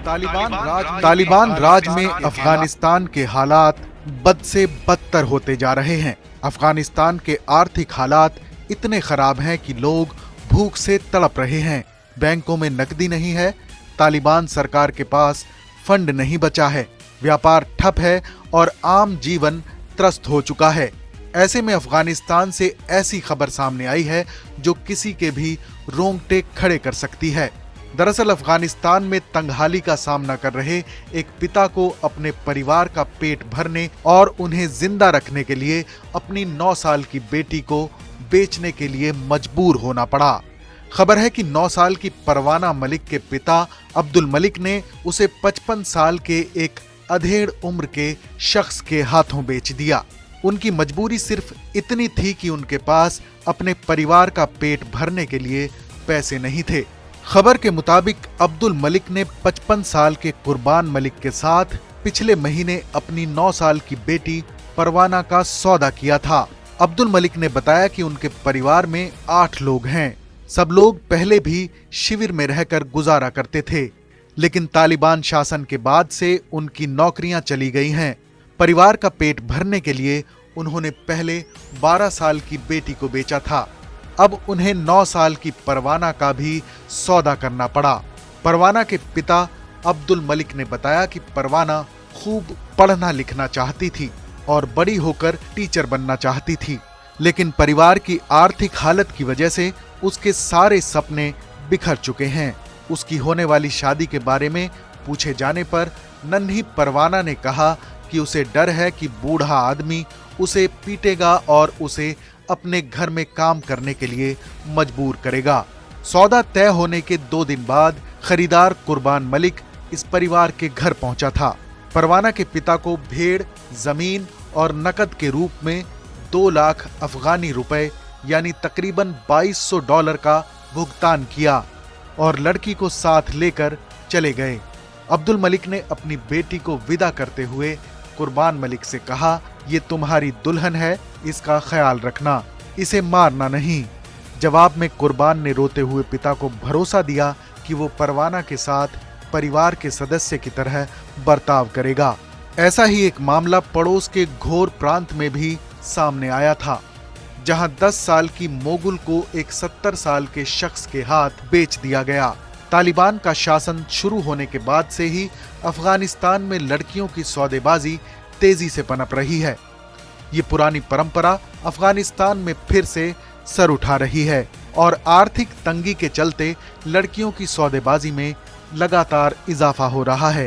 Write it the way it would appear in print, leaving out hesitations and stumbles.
तालिबान राज में अफगानिस्तान के हालात बद से बदतर होते जा रहे हैं। अफगानिस्तान के आर्थिक हालात इतने खराब हैं कि लोग भूख से तड़प रहे हैं। बैंकों में नकदी नहीं है, तालिबान सरकार के पास फंड नहीं बचा है, व्यापार ठप है और आम जीवन त्रस्त हो चुका है। ऐसे में अफगानिस्तान से ऐसी खबर सामने आई है जो किसी के भी रोंगटे खड़े कर सकती है। दरअसल अफगानिस्तान में तंगहाली का सामना कर रहे एक पिता को अपने परिवार का पेट भरने और उन्हें जिंदा रखने के लिए अपनी 9 साल की बेटी को बेचने के लिए मजबूर होना पड़ा। खबर है कि 9 साल की परवाना मलिक के पिता अब्दुल मलिक ने उसे 55 साल के एक अधेड़ उम्र के शख्स के हाथों बेच दिया। उनकी मजबूरी सिर्फ इतनी थी कि उनके पास अपने परिवार का पेट भरने के लिए पैसे नहीं थे। खबर के मुताबिक अब्दुल मलिक ने 55 साल के कुर्बान मलिक के साथ पिछले महीने अपनी 9 साल की बेटी परवाना का सौदा किया था। अब्दुल मलिक ने बताया कि उनके परिवार में 8 लोग हैं। सब लोग पहले भी शिविर में रहकर गुजारा करते थे, लेकिन तालिबान शासन के बाद से उनकी नौकरियां चली गई हैं। परिवार का पेट भरने के लिए उन्होंने पहले 12 साल की बेटी को बेचा था। अब उन्हें 9 साल की परवाना का भी सौदा करना पड़ा। परवाना के पिता अब्दुल मलिक ने बताया कि परवाना खूब पढ़ना लिखना चाहती थी और बड़ी होकर टीचर बनना चाहती थी, लेकिन परिवार की आर्थिक हालत की वजह से उसके सारे सपने बिखर चुके हैं। उसकी होने वाली शादी के बारे में पूछे जाने पर नन्ही परवाना ने कहा कि उसे डर है कि बूढ़ा आदमी उसे पीटेगा और उसे अपने घर में काम करने के लिए मजबूर करेगा। सौदा तय होने के 2 दिन बाद खरीदार कुर्बान मलिक इस परिवार के घर पहुंचा था। परवाना के पिता को भेड़, जमीन और नकद के रूप में 2 लाख अफगानी रुपए यानी तकरीबन $2200 का भुगतान किया और लड़की को साथ लेकर चले गए। अब्दुल मलिक ने अपनी बेटी को विदा करते हुए कुर्बान मलिक से कहा, ये तुम्हारी दुल्हन है, इसका ख्याल रखना, इसे मारना नहीं। जवाब में कुर्बान ने रोते हुए पिता को भरोसा दिया कि वो परवाना के साथ परिवार के सदस्य की तरह बर्ताव करेगा। ऐसा ही एक मामला पड़ोस के घोर प्रांत में भी सामने आया था, जहां 10 साल की मोगुल को एक 70 साल के शख्स के हाथ बेच दिया गया। तालिबान का शासन शुरू होने के बाद से ही अफगानिस्तान में लड़कियों की सौदेबाजी तेजी से पनप रही है। ये पुरानी परंपरा अफगानिस्तान में फिर से सर उठा रही है और आर्थिक तंगी के चलते लड़कियों की सौदेबाजी में लगातार इजाफा हो रहा है।